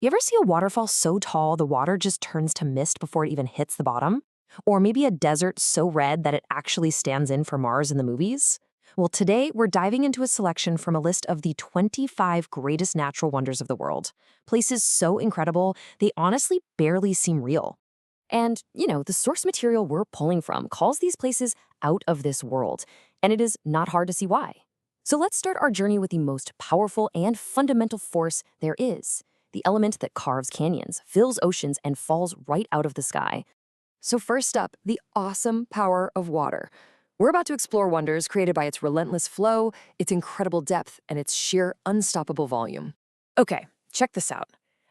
You ever see a waterfall so tall the water just turns to mist before it even hits the bottom? Or maybe a desert so red that it actually stands in for Mars in the movies? Well, today we're diving into a selection from a list of the 25 greatest natural wonders of the world. Places so incredible, they honestly barely seem real. And, the source material we're pulling from calls these places out of this world, and it is not hard to see why. So let's start our journey with the most powerful and fundamental force there is, the element that carves canyons, fills oceans, and falls right out of the sky. So first up, the awesome power of water. We're about to explore wonders created by its relentless flow, its incredible depth, and its sheer unstoppable volume. Okay, check this out.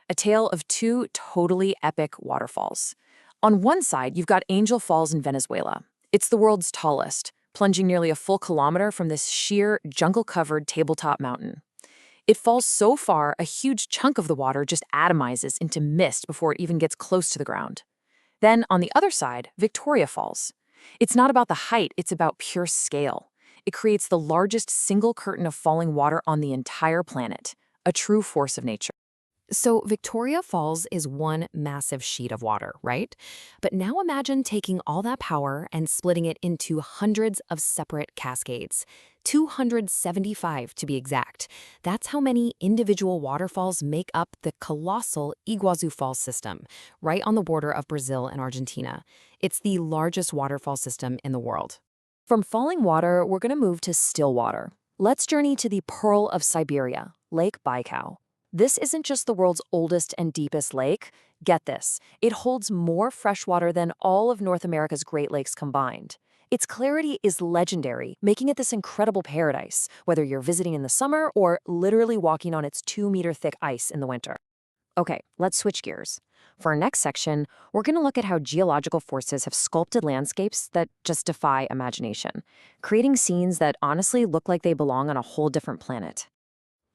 A tale of two totally epic waterfalls. On one side, you've got Angel Falls in Venezuela. It's the world's tallest, plunging nearly a full kilometer from this sheer, jungle-covered tabletop mountain. It falls so far, a huge chunk of the water just atomizes into mist before it even gets close to the ground. Then, on the other side, Victoria Falls. It's not about the height, it's about pure scale. It creates the largest single curtain of falling water on the entire planet, a true force of nature. So Victoria Falls is one massive sheet of water, right? But now imagine taking all that power and splitting it into hundreds of separate cascades. 275 to be exact. That's how many individual waterfalls make up the colossal Iguazu Falls system, right on the border of Brazil and Argentina. It's the largest waterfall system in the world. From falling water, we're going to move to still water. Let's journey to the Pearl of Siberia, Lake Baikal. This isn't just the world's oldest and deepest lake. Get this, it holds more fresh water than all of North America's Great Lakes combined. Its clarity is legendary, making it this incredible paradise, whether you're visiting in the summer or literally walking on its 2-meter-thick ice in the winter. Okay, let's switch gears. For our next section, we're going to look at how geological forces have sculpted landscapes that just defy imagination, creating scenes that honestly look like they belong on a whole different planet.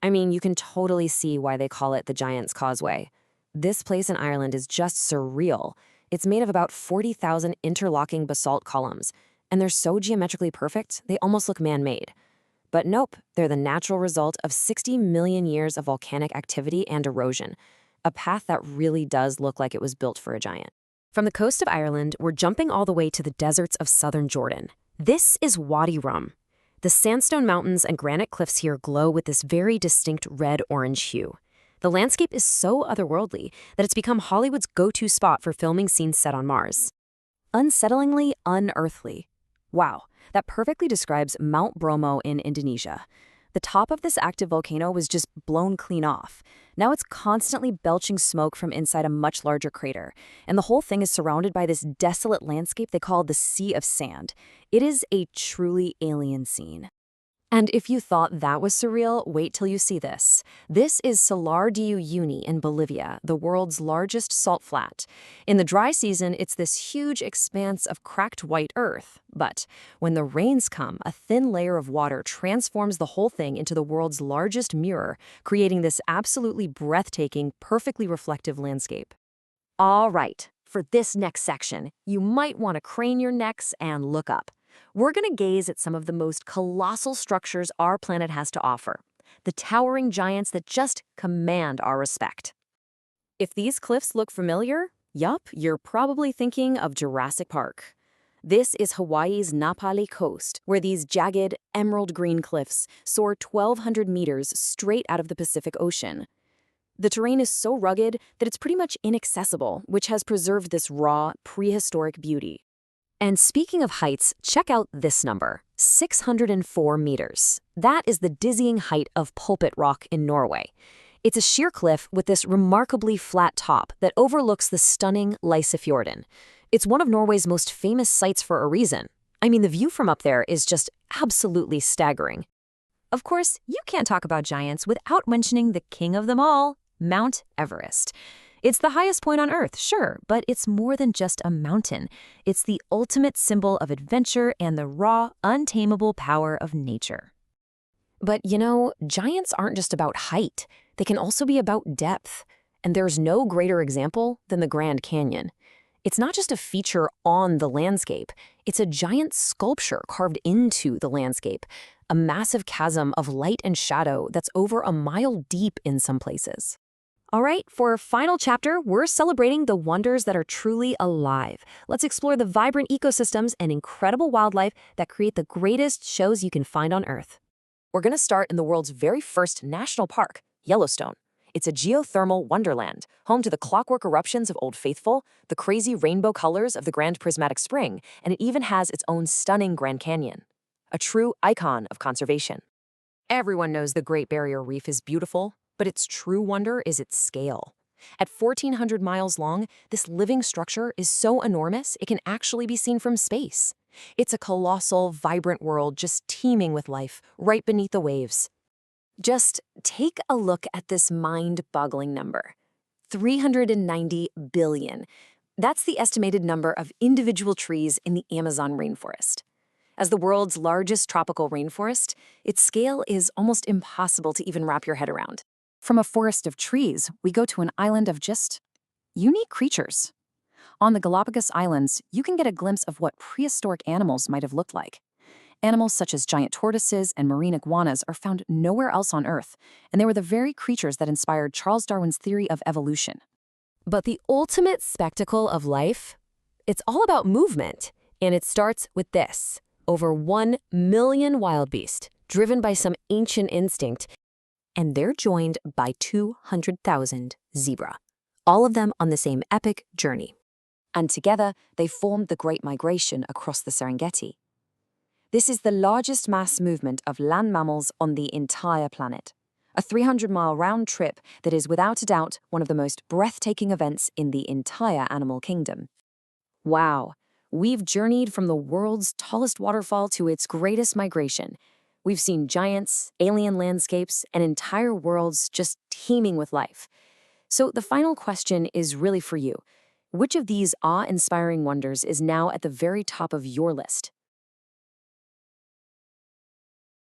I mean, you can totally see why they call it the Giant's Causeway. This place in Ireland is just surreal. It's made of about 40,000 interlocking basalt columns, and they're so geometrically perfect, they almost look man-made. But nope, they're the natural result of 60 million years of volcanic activity and erosion, a path that really does look like it was built for a giant. From the coast of Ireland, we're jumping all the way to the deserts of southern Jordan. This is Wadi Rum. The sandstone mountains and granite cliffs here glow with this very distinct red-orange hue. The landscape is so otherworldly that it's become Hollywood's go-to spot for filming scenes set on Mars. Unsettlingly unearthly. Wow, that perfectly describes Mount Bromo in Indonesia. The top of this active volcano was just blown clean off. Now it's constantly belching smoke from inside a much larger crater, and the whole thing is surrounded by this desolate landscape they call the Sea of Sand. It is a truly alien scene. And if you thought that was surreal, wait till you see this. This is Salar de Uyuni in Bolivia, the world's largest salt flat. In the dry season, it's this huge expanse of cracked white earth. But when the rains come, a thin layer of water transforms the whole thing into the world's largest mirror, creating this absolutely breathtaking, perfectly reflective landscape. All right, for this next section, you might want to crane your necks and look up. We're going to gaze at some of the most colossal structures our planet has to offer, the towering giants that just command our respect. If these cliffs look familiar, yup, you're probably thinking of Jurassic Park. This is Hawaii's Napali coast, where these jagged, emerald green cliffs soar 1,200 meters straight out of the Pacific Ocean. The terrain is so rugged that it's pretty much inaccessible, which has preserved this raw, prehistoric beauty. And speaking of heights, check out this number, 604 meters. That is the dizzying height of Pulpit Rock in Norway. It's a sheer cliff with this remarkably flat top that overlooks the stunning Lysefjorden. It's one of Norway's most famous sights for a reason. I mean, the view from up there is just absolutely staggering. Of course, you can't talk about giants without mentioning the king of them all, Mount Everest. It's the highest point on Earth, sure, but it's more than just a mountain. It's the ultimate symbol of adventure and the raw, untamable power of nature. But giants aren't just about height. They can also be about depth. And there's no greater example than the Grand Canyon. It's not just a feature on the landscape. It's a giant sculpture carved into the landscape, a massive chasm of light and shadow that's over a mile deep in some places. All right, for our final chapter, we're celebrating the wonders that are truly alive. Let's explore the vibrant ecosystems and incredible wildlife that create the greatest shows you can find on Earth. We're going to start in the world's very first national park, Yellowstone. It's a geothermal wonderland, home to the clockwork eruptions of Old Faithful, the crazy rainbow colors of the Grand Prismatic Spring, and it even has its own stunning Grand Canyon. A true icon of conservation. Everyone knows the Great Barrier Reef is beautiful, but its true wonder is its scale. At 1,400 miles long, this living structure is so enormous it can actually be seen from space. It's a colossal, vibrant world just teeming with life, right beneath the waves. Just take a look at this mind-boggling number. 390 billion. That's the estimated number of individual trees in the Amazon rainforest. As the world's largest tropical rainforest, its scale is almost impossible to even wrap your head around. From a forest of trees, we go to an island of just unique creatures. On the Galapagos Islands, you can get a glimpse of what prehistoric animals might have looked like. Animals such as giant tortoises and marine iguanas are found nowhere else on Earth, and they were the very creatures that inspired Charles Darwin's theory of evolution. But the ultimate spectacle of life? It's all about movement, and it starts with this. Over 1 million wildebeest, driven by some ancient instinct, and they're joined by 200,000 zebra, all of them on the same epic journey. And together, they formed the Great Migration across the Serengeti. This is the largest mass movement of land mammals on the entire planet, a 300-mile round trip that is without a doubt one of the most breathtaking events in the entire animal kingdom. Wow. We've journeyed from the world's tallest waterfall to its greatest migration. We've seen giants, alien landscapes, and entire worlds just teeming with life. So the final question is really for you. Which of these awe-inspiring wonders is now at the very top of your list?